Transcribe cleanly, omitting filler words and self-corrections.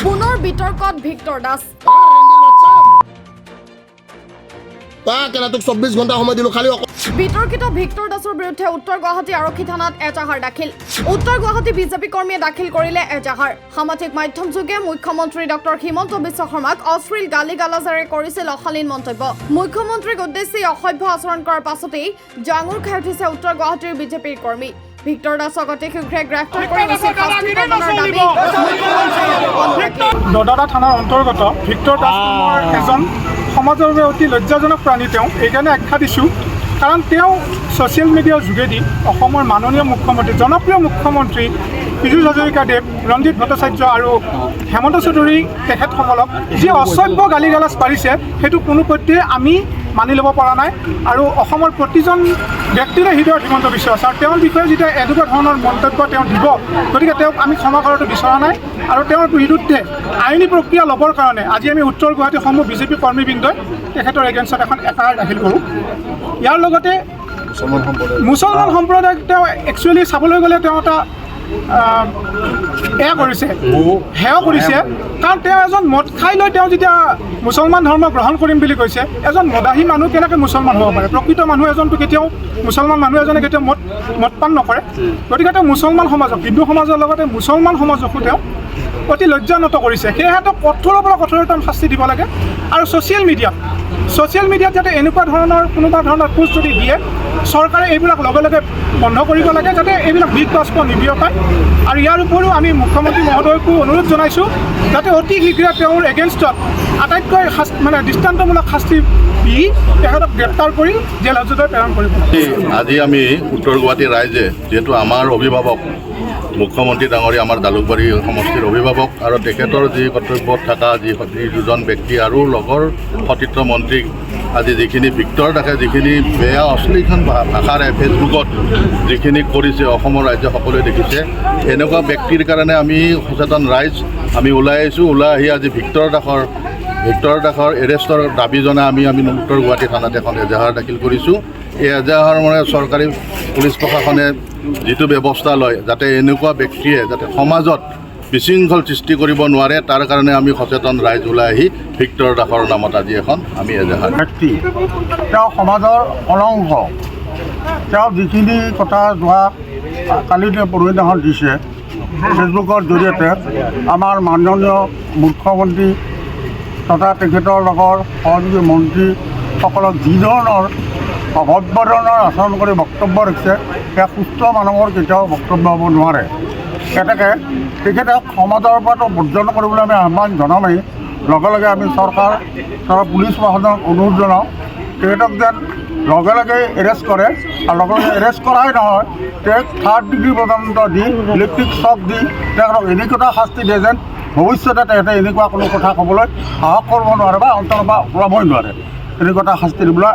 পুনৰ বিতৰ্কত ভিক্টৰ দাস। তোক 24 ঘণ্টা সময় দিলো খালি বিতৰ্কিত ভিক্টৰ দাসৰ বিৰুদ্ধে উত্তৰ গুৱাহাটী আৰক্ষী থানাত এজাহাৰ দাখিল। উত্তৰ গুৱাহাটী বিজেপি কৰ্মীয়ে দাখিল কৰিলে এজাহাৰ। সামাজিক মাধ্যম যোগে মুখ্যমন্ত্ৰী ডক্টৰ হিমন্ত বিশ্ব শৰ্মাক অশ্লীল গালি গালাজেৰে কৰিছিল অশালীন মন্তব্য। মুখ্যমন্ত্ৰীক উদ্দেশ্যি অসভ্য আচৰণ কৰাৰ পাছতেই জাঙুৰ খাই উঠিছে উত্তৰ গুৱাহাটীৰ বিজেপিৰ কৰ্মী। ভিক্টৰ দাসক অতি শীঘ্ৰে গ্ৰেপ্তাৰ কৰি উচিত শাস্তি প্ৰদানৰ দাবী দদাদা থানাৰ অন্তৰ্গত ভিক্টৰ দাস নামৰ এজন সমাজৰ বাবে অতি লজ্জাজনক প্ৰাণী। তেওঁ এইকাৰণে আখ্যা দিছোঁ কাৰণ তেওঁ ছ'চিয়েল মিডিয়াৰ যোগেদি অসমৰ মাননীয় মুখ্যমন্ত্ৰী, জনপ্ৰিয় মুখ্যমন্ত্ৰী পীযুষ হাজৰিকাদেৱ, ৰঞ্জিত ভট্টাচাৰ্য আৰু হেমন্ত চৌধুৰী তেখেতসকলক যি অসভ্য গালি গালাজ পাৰিছে সেইটো কোনোপধ্যে আমি মানি ল'ব পৰা নাই। আৰু অসমৰ প্ৰতিজন ব্যক্তিৰে হৃদয়ত হিমন্ত বিশ্ব আছে আৰু তেওঁৰ বিষয়ে যেতিয়া এনেকুৱা ধৰণৰ মন্তব্য তেওঁ দিব, গতিকে তেওঁক আমি ক্ষমা কৰাটো বিচৰা নাই। আৰু তেওঁৰ বিৰুদ্ধে আইনী প্ৰক্ৰিয়া ল'বৰ কাৰণে আজি আমি উত্তৰ গুৱাহাটীৰ সমূহ বিজেপি কৰ্মীবৃন্দই তেখেতৰ এগেইনষ্টত এখন এফআইআৰ দাখিল কৰোঁ। ইয়াৰ লগতে মুছলমান সম্প্ৰদায়ক তেওঁ একচুৱেলি চাবলৈ গ'লে তেওঁ এটা এয়া কৰিছে, সেৱা কৰিছে। কাৰণ তেওঁ এজন মদ খাই লৈ তেওঁ যেতিয়া মুছলমান ধৰ্ম গ্ৰহণ কৰিম বুলি কৈছে, এজন মদাহী মানুহ কেনেকৈ মুছলমান হ'ব পাৰে? প্ৰকৃত মানুহ এজনটো কেতিয়াও মুছলমান মানুহ এজনে কেতিয়াও মদপান নকৰে। গতিকে তেওঁ মুছলমান সমাজক, হিন্দু সমাজৰ লগতে মুছলমান সমাজকো তেওঁ অতি লজ্জানত কৰিছে। সেয়েহে তেওঁ কঠোৰৰ পৰা কঠোৰতম শাস্তি দিব লাগে। আৰু ছ'চিয়েল মিডিয়াত যাতে এনেকুৱা ধৰণৰ কোনোবা ধৰণৰ পোষ্ট যদি দিয়ে, চৰকাৰে এইবিলাক লগে লগে বন্ধ কৰিব লাগে যাতে এইবিলাক বিগ বাষ্প নিবিয়পায়। আৰু ইয়াৰ উপৰিও আমি মুখ্যমন্ত্ৰী মহোদয়কো অনুৰোধ জনাইছোঁ যাতে অতি শীঘ্ৰে তেওঁৰ এগেইনষ্টত আটাইতকৈ দৃষ্টান্তমূলক শাস্তি দি তেখেতক গ্ৰেপ্তাৰ কৰি জেল হাজতলৈ প্ৰেৰণ কৰিব। আজি আমি উত্তৰ গুৱাহাটীৰ ৰাইজে যিহেতু আমাৰ অভিভাৱক মুখ্যমন্ত্ৰী ডাঙৰীয়া, আমাৰ জালুকবাৰী সমষ্টিৰ অভিভাৱক আৰু তেখেতৰ যি কৰ্তব্যত থকা যি দুজন ব্যক্তি আৰু লগৰ সতীৰ্থ মন্ত্ৰীক আজি যিখিনি ভিক্টৰ দাসে যিখিনি বেয়া অশ্লীল ভাষাৰে ফেচবুকত যিখিনি কৰিছে অসমৰ ৰাইজে সকলোৱে দেখিছে। এনেকুৱা ব্যক্তিৰ কাৰণে আমি সচেতন ৰাইজ আমি ওলাই আহিছোঁ। ওলাই আহি আজি ভিক্টৰ দাসৰ এৰেষ্টৰ দাবী জনাই আমি উত্তৰ গুৱাহাটী থানাত এখন এজাহাৰ দাখিল কৰিছোঁ। এই এজাহাৰ মানে চৰকাৰী পুলিচ প্ৰশাসনে যিটো ব্যৱস্থা লয় যাতে এনেকুৱা ব্যক্তিয়ে যাতে সমাজত বিশৃংখল সৃষ্টি কৰিব নোৱাৰে, তাৰ কাৰণে আমি সচেতন ৰাইজ ওলাই আহি ভিক্টৰ দাসৰ নামত আজি এখন আমি এজাহাৰ। ব্যক্তি তেওঁ সমাজৰ কলংক। তেওঁ যিখিনি কথা যোৱা কালি পৰহিদিনাখন দিছে ফেচবুকৰ জৰিয়তে, আমাৰ মাননীয় মুখ্যমন্ত্ৰী তথা তেখেতৰ লগৰ সহযোগী মন্ত্ৰীসকলক যি ধৰণৰ অভব্য ধৰণৰ আচৰণ কৰি বক্তব্য ৰাখিছে, সেয়া সুস্থ মানুহৰ কেতিয়াও বক্তব্য হ'ব নোৱাৰে। তেখেতে সমাজৰ পৰাটো বৰ্জন কৰিবলৈ আমি আহ্বান জনামেই। লগে লগে আমি চৰকাৰ পুলিচ প্ৰশাসনক অনুৰোধ জনাওঁ তেখেতক যেন লগে লগে এৰেষ্ট কৰে। আৰু লগে লগে এৰেষ্ট কৰাই নহয়, তেওঁক 3rd ডিগ্ৰী পৰ্যন্ত দি ইলেক্ট্ৰিক শ্বক দি তেখেতক এনেকুৱা শাস্তি দিয়ে যেন ভৱিষ্যতে তেখেতে এনেকুৱা কোনো কথা ক'বলৈ সাহস কৰিব নোৱাৰে বা অন্তৰৰ পৰা ওলাবই নোৱাৰে। এনেকুৱা শাস্তি দিবলৈ